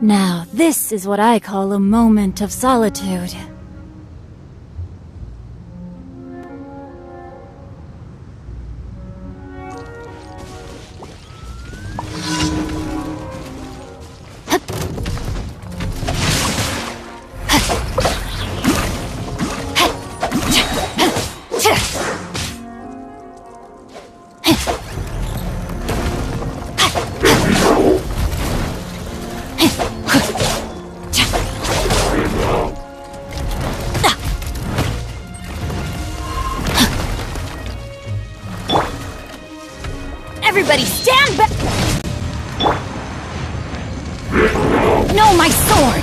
Now, this is what I call a moment of solitude. Everybody stand back! No, my sword!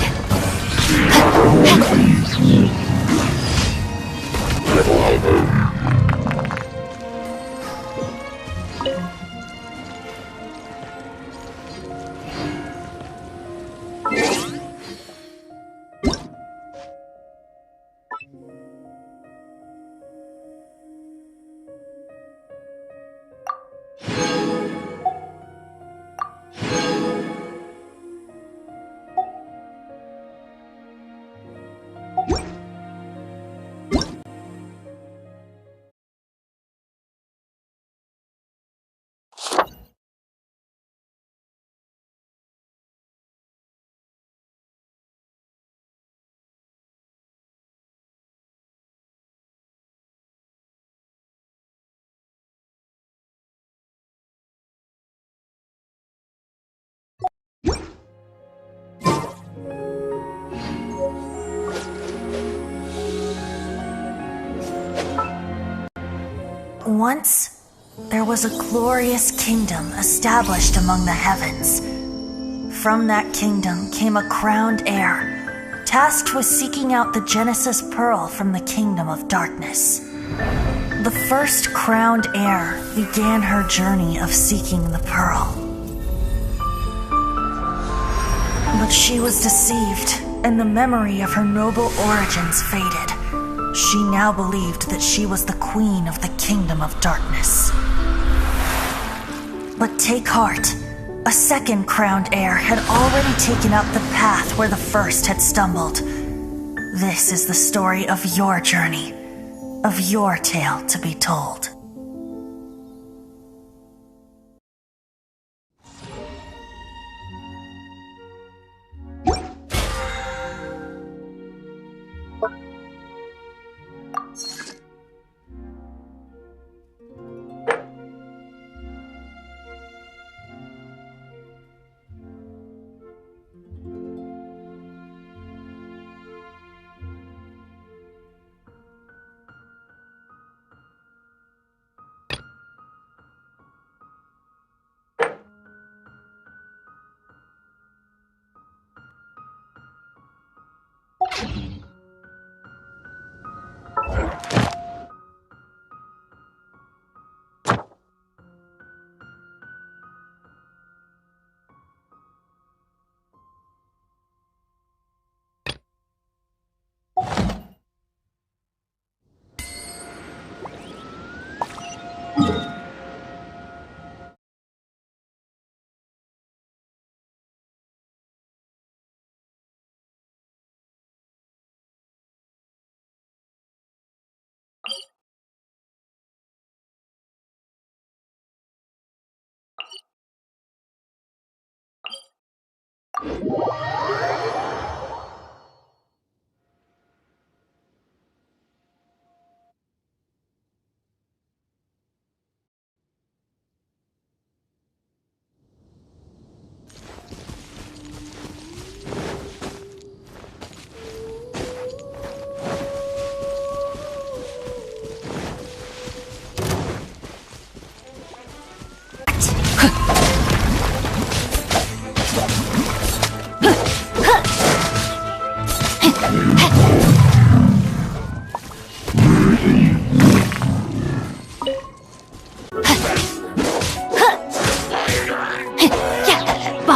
Once, there was a glorious kingdom established among the heavens. From that kingdom came a crowned heir, tasked with seeking out the Genesis Pearl from the kingdom of darkness. The first crowned heir began her journey of seeking the pearl. But she was deceived, and the memory of her noble origins faded. She now believed that she was the queen of the kingdom of darkness. But take heart. A second crowned heir had already taken up the path where the first had stumbled. This is the story of your journey, of your tale to be told.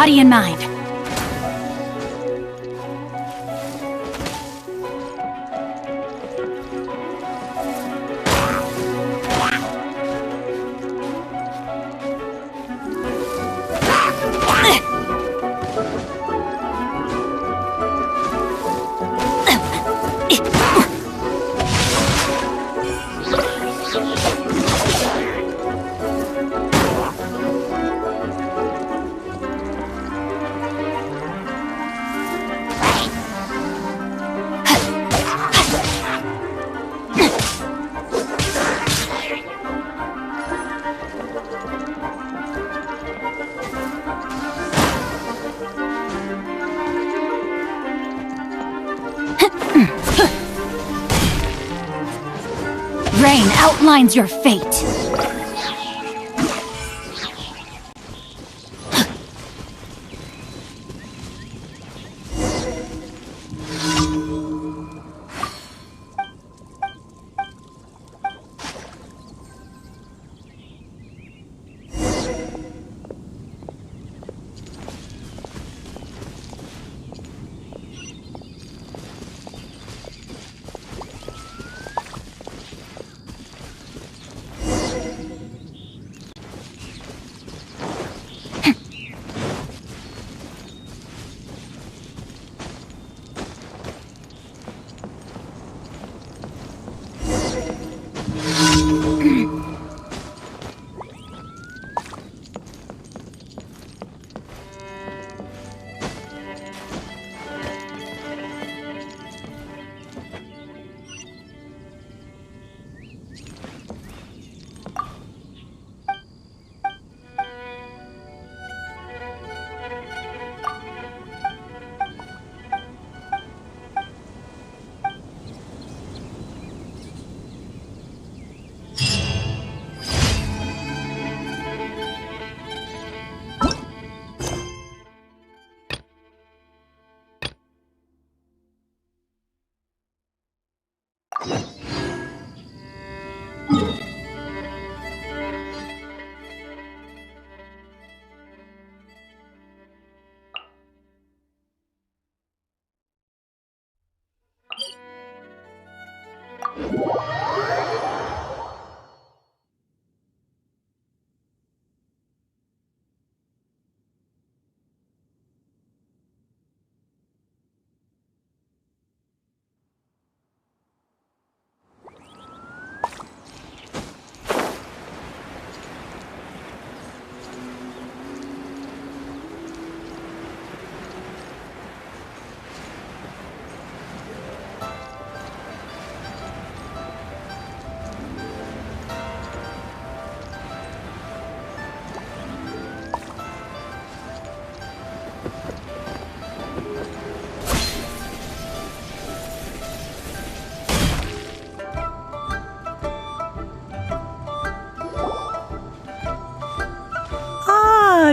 body and mind. Rain outlines your fate.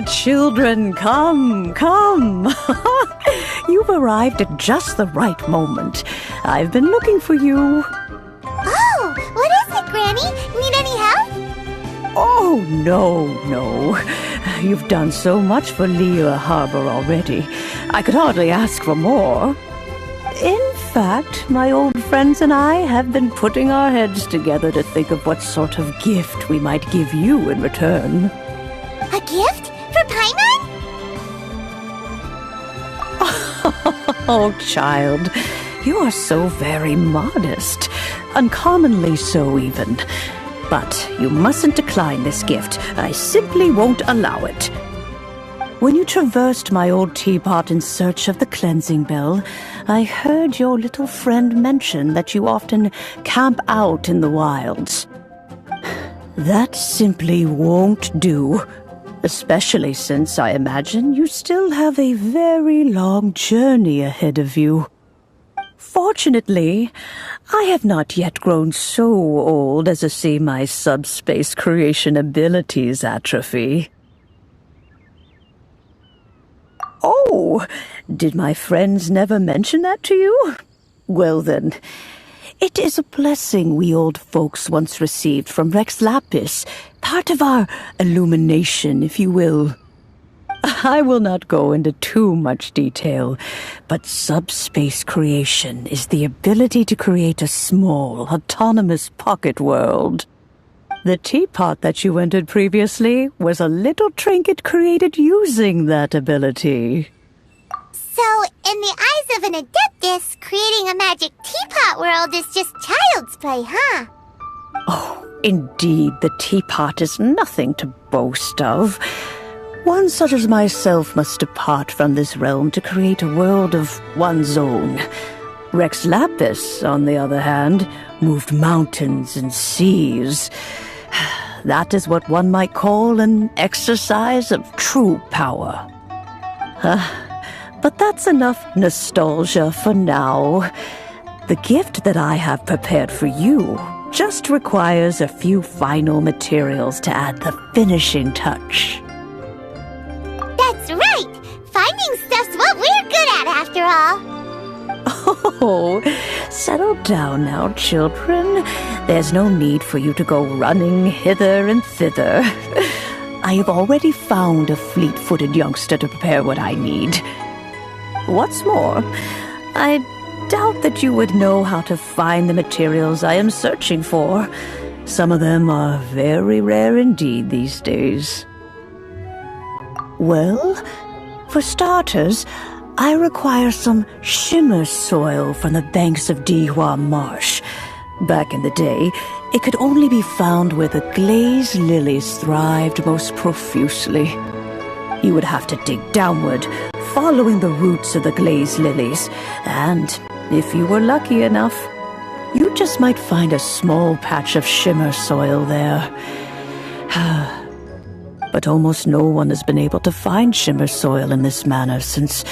Children, come, come. You've arrived at just the right moment. I've been looking for you. Oh, what is it, Granny? Need any help? Oh, no. You've done so much for Liyue Harbor already. I could hardly ask for more. In fact, my old friends and I have been putting our heads together to think of what sort of gift we might give you in return. A gift? For Paimon? Oh, child, you are so very modest. Uncommonly so, even. But you mustn't decline this gift. I simply won't allow it. When you traversed my old teapot in search of the cleansing bell, I heard your little friend mention that you often camp out in the wilds. That simply won't do. Especially since I imagine you still have a very long journey ahead of you. Fortunately, I have not yet grown so old as to see my subspace creation abilities atrophy. Oh, did my friends never mention that to you? Well then, it is a blessing we old folks once received from Rex Lapis, part of our illumination, if you will. I will not go into too much detail, but subspace creation is the ability to create a small, autonomous pocket world. The teapot that you entered previously was a little trinket created using that ability. So, in the eyes of an Adeptus, creating a magic teapot world is just child's play, huh? Oh, indeed, the teapot is nothing to boast of. One such as myself must depart from this realm to create a world of one's own. Rex Lapis, on the other hand, moved mountains and seas. That is what one might call an exercise of true power. But that's enough nostalgia for now. The gift that I have prepared for you just requires a few final materials to add the finishing touch. That's right! Finding stuff's what we're good at, after all. Oh, settle down now, children. There's no need for you to go running hither and thither. I have already found a fleet-footed youngster to prepare what I need. What's more, I doubt that you would know how to find the materials I am searching for. Some of them are very rare indeed these days. Well, for starters, I require some shimmer soil from the banks of Dihua Marsh. Back in the day, it could only be found where the glazed lilies thrived most profusely. You would have to dig downward, following the roots of the glazed lilies, and if you were lucky enough, you just might find a small patch of shimmer soil there. But almost no one has been able to find shimmer soil in this manner since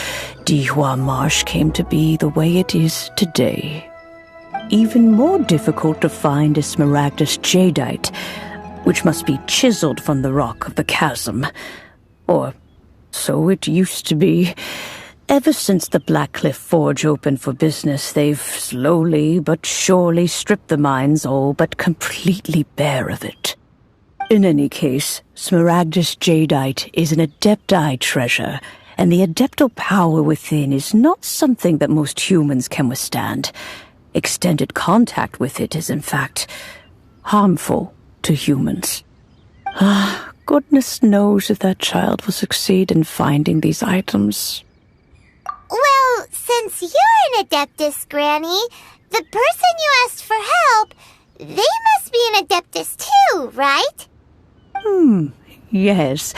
Dihua Marsh came to be the way it is today. Even more difficult to find is smaragdus jadeite, which must be chiseled from the rock of the chasm. Or so it used to be. Ever since the Blackcliff Forge opened for business, they've slowly but surely stripped the mines all but completely bare of it. In any case, smaragdus jadeite is an adepti treasure, and the adeptal power within is not something that most humans can withstand. Extended contact with it is, in fact, harmful to humans. Goodness knows if that child will succeed in finding these items. Well, since you're an Adeptus, Granny, the person you asked for help, they must be an Adeptus too, right? Yes.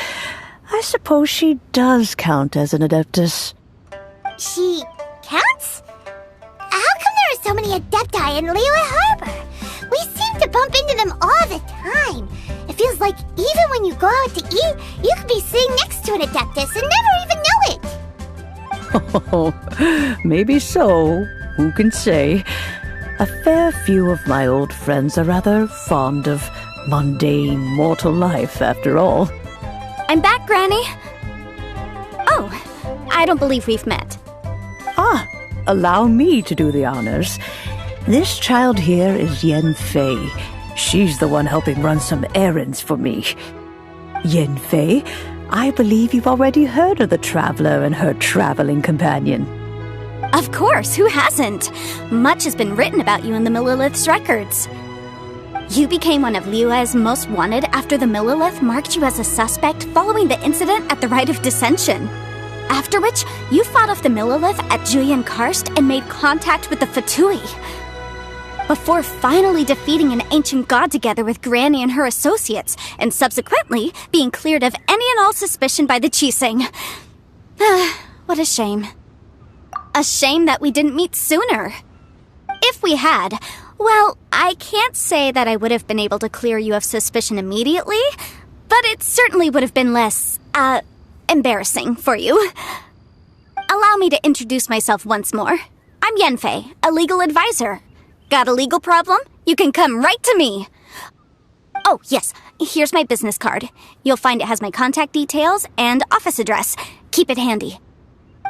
I suppose she does count as an Adeptus. She counts? How come there are so many Adepti in Liyue Harbor? We seem to bump into them all the time. It feels like even when you go out to eat, you could be sitting next to an Adeptus and never even know it. Oh, maybe so. Who can say? A fair few of my old friends are rather fond of mundane mortal life, after all. I'm back, Granny. Oh, I don't believe we've met. Allow me to do the honors. This child here is Yen Fei. She's the one helping run some errands for me. Yen Fei, I believe you've already heard of the traveler and her traveling companion. Of course, who hasn't? Much has been written about you in the Millilith's records. You became one of Liyue's most wanted after the Millilith marked you as a suspect following the incident at the Rite of Dissension. After which, you fought off the Millilith at Julian Karst and made contact with the Fatui. Before finally defeating an ancient god together with Granny and her associates, and subsequently being cleared of any and all suspicion by the Qixing. What a shame. A shame that we didn't meet sooner. If we had, well, I can't say that I would have been able to clear you of suspicion immediately, but it certainly would have been less, embarrassing for you. Allow me to introduce myself once more. I'm Yenfei, a legal advisor. Got a legal problem? You can come right to me. Oh, yes, here's my business card. You'll find it has my contact details and office address. Keep it handy.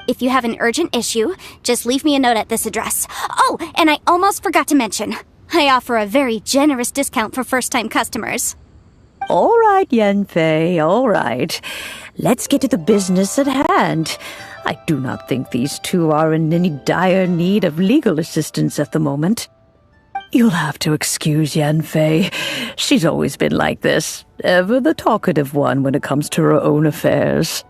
If you have an urgent issue, just leave me a note at this address. Oh, and I almost forgot to mention, I offer a very generous discount for first-time customers. All right, Yenfei, all right. let's get to the business at hand. I do not think these two are in any dire need of legal assistance at the moment. You'll have to excuse Yanfei. She's always been like this, ever the talkative one when it comes to her own affairs.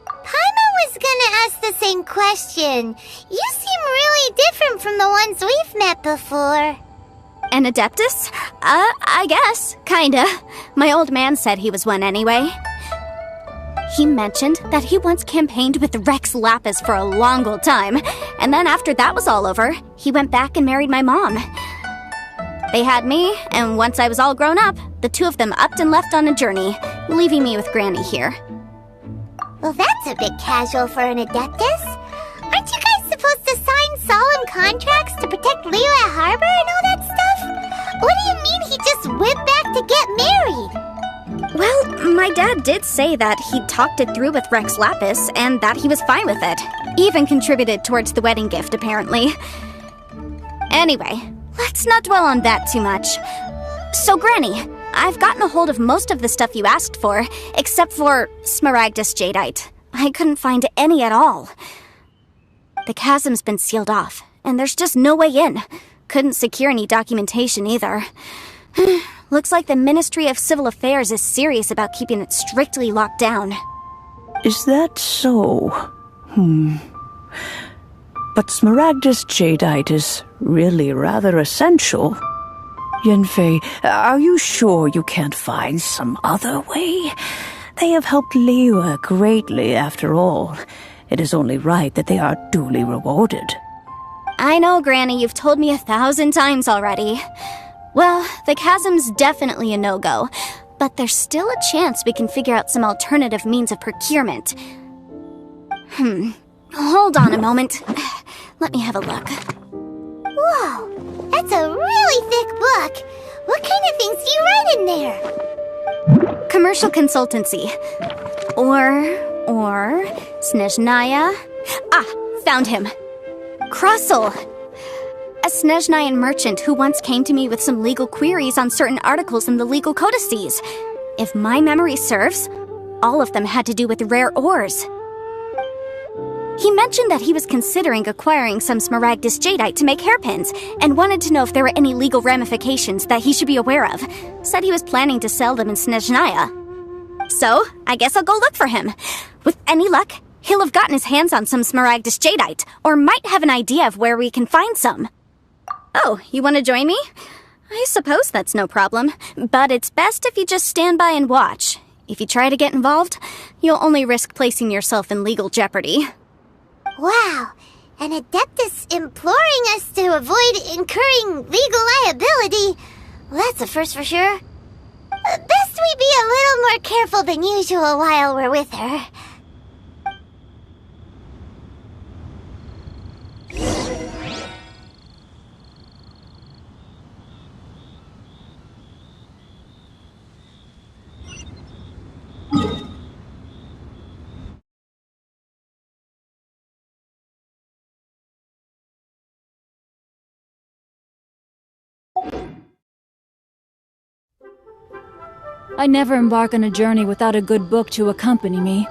Paimon was gonna ask the same question. You seem really different from the ones we've met before. An Adeptus? I guess. Kinda. My old man said he was one anyway. He mentioned that he once campaigned with Rex Lapis for a long old time, and then after that was all over, he went back and married my mom. They had me, and once I was all grown up, the two of them upped and left on a journey, leaving me with Granny here. Well, that's a bit casual for an Adeptus. Aren't you guys supposed to sign solemn contracts to protect Liyue Harbor and all that stuff? What do you mean he just went back to get married? Well, my dad did say that he'd talked it through with Rex Lapis and that he was fine with it. Even contributed towards the wedding gift, apparently. Anyway, let's not dwell on that too much. So, Granny, I've gotten a hold of most of the stuff you asked for, except for Smaragdus Jadeite. I couldn't find any at all. The chasm's been sealed off, and there's just no way in. Couldn't secure any documentation either. Looks like the Ministry of Civil Affairs is serious about keeping it strictly locked down. Is that so? But Smaragdus Jadeite is really rather essential. Yanfei, are you sure you can't find some other way? They have helped Liyue greatly, after all. It is only right that they are duly rewarded. I know, Granny, you've told me 1,000 times already. Well, the chasm's definitely a no-go, but there's still a chance we can figure out some alternative means of procurement. Hold on a moment. Let me have a look. Whoa, that's a really thick book. What kind of things do you write in there? Commercial consultancy. Or Snezhnaya. Found him. Krusell. A Snezhnayan merchant who once came to me with some legal queries on certain articles in the legal codices. If my memory serves, all of them had to do with rare ores. He mentioned that he was considering acquiring some Smaragdus Jadeite to make hairpins, and wanted to know if there were any legal ramifications that he should be aware of. Said he was planning to sell them in Snezhnaya. So, I guess I'll go look for him. With any luck, he'll have gotten his hands on some Smaragdus Jadeite, or might have an idea of where we can find some. Oh, you want to join me? I suppose that's no problem, but it's best if you just stand by and watch. If you try to get involved, you'll only risk placing yourself in legal jeopardy. Wow, an Adeptus imploring us to avoid incurring legal liability. Well, that's a first for sure. Best we be a little more careful than usual while we're with her. I never embark on a journey without a good book to accompany me.